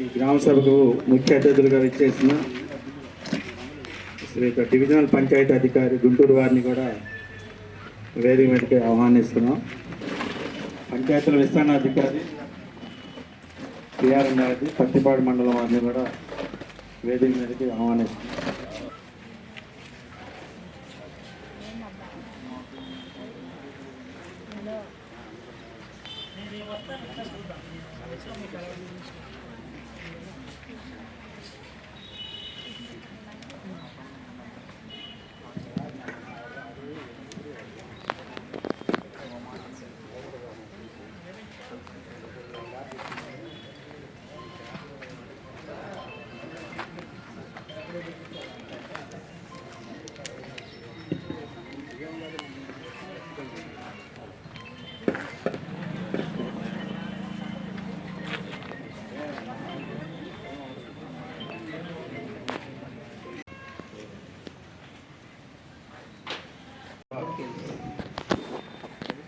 ఈ గ్రామ సభకు ముఖ్య అతిథులుగా ఇచ్చేసిన శ్రీ డివిజనల్ పంచాయతీ అధికారి గుంటూరు వారిని కూడా వేదిక మీదకి ఆహ్వానిస్తున్నాం. పంచాయతీల విస్తరణ అధికారి పిఆర్ గారి పత్తిపాడు మండలం వారిని కూడా వేదిక మీదకి ఆహ్వానిస్తున్నాం.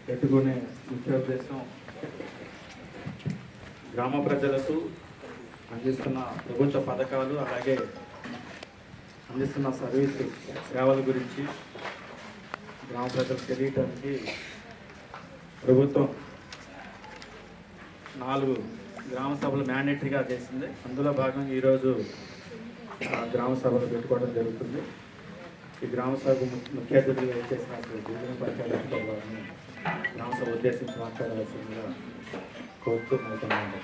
పెట్టుకునే ముఖ్య ఉద్దేశం గ్రామ ప్రజలకు అందిస్తున్న ప్రభుత్వ పథకాలు అలాగే అందిస్తున్న సర్వీసు సేవల గురించి గ్రామ ప్రజలకు తెలియటానికి ప్రభుత్వం 4 గ్రామ సభలు మ్యాండేటరీగా చేసింది. అందులో భాగంగా ఈరోజు గ్రామ సభలు పెట్టుకోవడం జరుగుతుంది. ఈ గ్రామ సభకు ముఖ్య అతిథులుగా వచ్చేసిన డివిజనల్ పంచాయతీ వారిని గ్రామ సభ ఉద్దేశించి మాట్లాడాల్సిందిగా కోరుతూ వెళ్తున్నాను.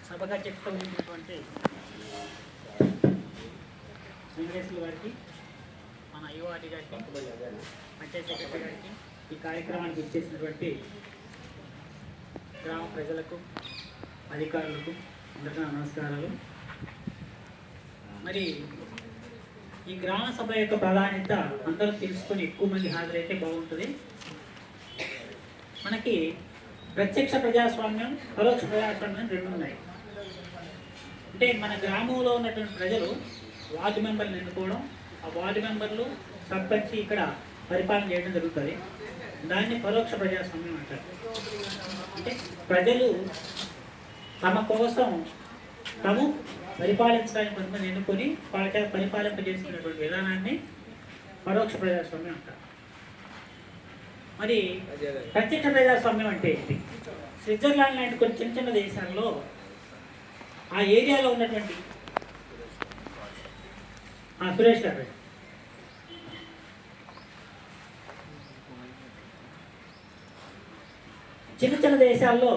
సభగా చెప్తున్నటువంటి శ్రీనివాసులు గారికి, మన యువటి గారికి, పంచాయతీ సెక్రటరీ గారికి, ఈ కార్యక్రమానికి ఇచ్చేసినటువంటి గ్రామ ప్రజలకు, అధికారులకు అందరికీ నమస్కారాలు. మరి ఈ గ్రామ సభ యొక్క ప్రాధాన్యత అందరూ తెలుసుకొని ఎక్కువ మంది హాజరైతే బాగుంటుంది. మనకి ప్రత్యక్ష ప్రజాస్వామ్యం, పరోక్ష ప్రజాస్వామ్యం 2 ఉన్నాయి. అంటే మన గ్రామంలో ఉన్నటువంటి ప్రజలు వార్డు మెంబర్లు ఎన్నుకోవడం, ఆ వార్డు మెంబర్లు సర్పంచ్ ఇక్కడ పరిపాలన చేయడం జరుగుతుంది. దాన్ని పరోక్ష ప్రజాస్వామ్యం అంటారు. అంటే ప్రజలు తమ కోసం తాము పరిపాలించడానికి కొంతమంది ఎన్నుకొని వాళ్ళ పరిపాలింపజేసుకునేటువంటి విధానాన్ని పరోక్ష ప్రజాస్వామ్యం అంటారు. మరి ప్రత్యక్ష ప్రజాస్వామ్యం అంటే ఏంటి? స్విట్జర్లాండ్ లాంటి కొన్ని చిన్న చిన్న దేశాల్లో ఆ ఏరియాలో ఉన్నటువంటి సురేష్ గారు చిన్న చిన్న దేశాల్లో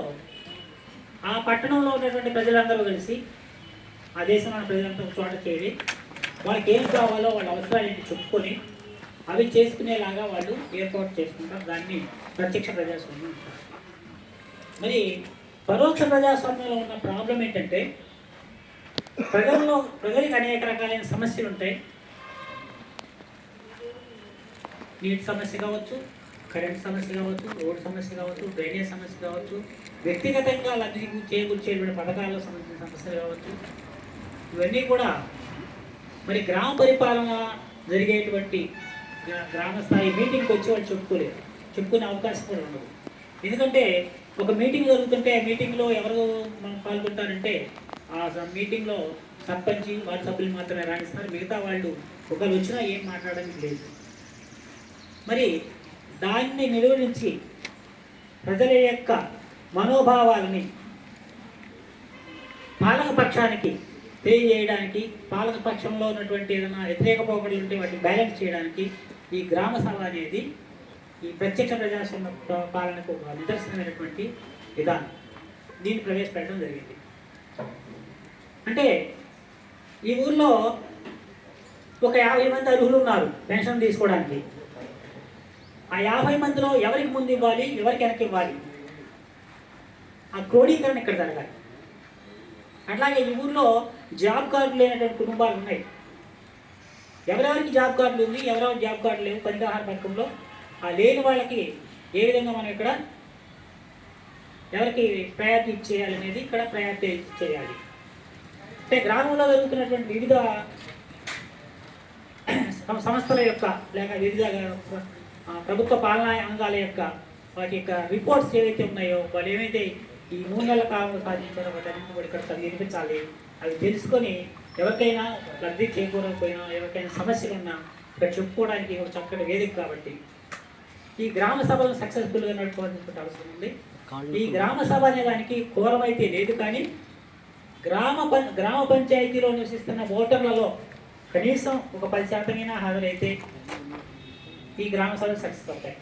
ఆ పట్టణంలో ఉన్నటువంటి ప్రజలందరూ కలిసి ఆ దేశంలో ఉన్న ప్రజలంతా ఒక చోట చేరి వాళ్ళకి ఏం కావాలో వాళ్ళ అవసరాలు ఏంటి చెప్పుకొని అవి చేసుకునేలాగా వాళ్ళు ఏర్పాటు చేసుకుంటారు. దాన్ని ప్రత్యక్ష ప్రజాస్వామ్యం అంటారు. మరి పరోక్ష ప్రజాస్వామ్యంలో ఉన్న ప్రాబ్లం ఏంటంటే ప్రజలకు అనేక రకాలైన సమస్యలు ఉంటాయి. నీటి సమస్య కావచ్చు, కరెంట్ సమస్య కావచ్చు, రోడ్డు సమస్య కావచ్చు, డ్రైనేజ్ సమస్య కావచ్చు, వ్యక్తిగతంగా లబ్ధి చేకూర్చేటువంటి పథకాలకు సంబంధించిన సమస్యలు కావచ్చు. ఇవన్నీ కూడా మరి గ్రామ పరిపాలన జరిగేటువంటి గ్రామ స్థాయి మీటింగ్కి వచ్చి వాళ్ళు చెప్పుకునే అవకాశం కూడా ఉండదు. ఎందుకంటే ఒక మీటింగ్ జరుగుతుంటే ఆ మీటింగ్లో ఎవరు మనం పాల్గొంటారంటే ఆ మీటింగ్లో సర్పంచ్ వార్డు సభ్యులు మాత్రమే రాణిస్తారు. మిగతా వాళ్ళు ఒకరు వచ్చినా ఏం మాట్లాడడానికి లేదు. మరి దాన్ని నిలువరించి ప్రజల యొక్క మనోభావాలని పాలకపక్షానికి తెలియజేయడానికి, పాలకపక్షంలో ఉన్నటువంటి ఏదైనా వ్యతిరేక పోకడలు ఉంటే వాటిని బ్యాలెన్స్ చేయడానికి ఈ గ్రామ సభ అనేది ఈ ప్రత్యక్ష ప్రజాస్వామ్య పాలనకు ఒక నిదర్శనమైనటువంటి విధానం. దీన్ని ప్రవేశపెట్టడం జరిగింది. అంటే ఈ ఊర్లో ఒక 50 మంది అర్హులు ఉన్నారు పెన్షన్ తీసుకోవడానికి. ఆ 50 మందిలో ఎవరికి ముందు ఇవ్వాలి, ఎవరికి వెనక్కి ఇవ్వాలి, ఆ క్రోడీకరణ ఇక్కడ జరగాలి. అట్లాగే ఈ ఊర్లో జాబ్ కార్డులు లేనటువంటి కుటుంబాలు ఉన్నాయి. ఎవరెవరికి జాబ్ కార్డులు ఉంది, ఎవరెవరికి జాబ్ కార్డు లేవు, పరిహార పథకంలో ఆ లేని వాళ్ళకి ఏ విధంగా మనం ఇక్కడ ఎవరికి ప్రయారిటీ ఇచ్చేయాలనేది ఇక్కడ ప్రయారిటీ చేయాలి. అంటే గ్రామంలో జరుగుతున్నటువంటి వివిధ సంస్థల యొక్క లేక వివిధ ప్రభుత్వ పాలనా అంగాల యొక్క వాటి యొక్క రిపోర్ట్స్ ఏవైతే ఉన్నాయో వాళ్ళు ఏవైతే ఈ 3 నెలల కాలంలో సాధించారో వాటన్నింటినీ కూడా ఇక్కడ వినిపించాలి. అవి తెలుసుకొని ఎవరికైనా లబ్ధి చేకూరకపోయినా ఎవరికైనా సమస్యలు ఉన్నా ఇక్కడ చెప్పుకోవడానికి ఒక చక్కటి వేదిక కాబట్టి ఈ గ్రామ సభలను సక్సెస్ఫుల్గా నడుపుకోవాల్సిన అవసరం ఉంది. ఈ గ్రామ సభ అనే దానికి కోరం అయితే లేదు, కానీ గ్రామ పంచాయతీలో నివసిస్తున్న ఓటర్లలో కనీసం ఒక 10% హాజరైతే ఈ గ్రామ సభలు సక్సెస్ అవుతాయి.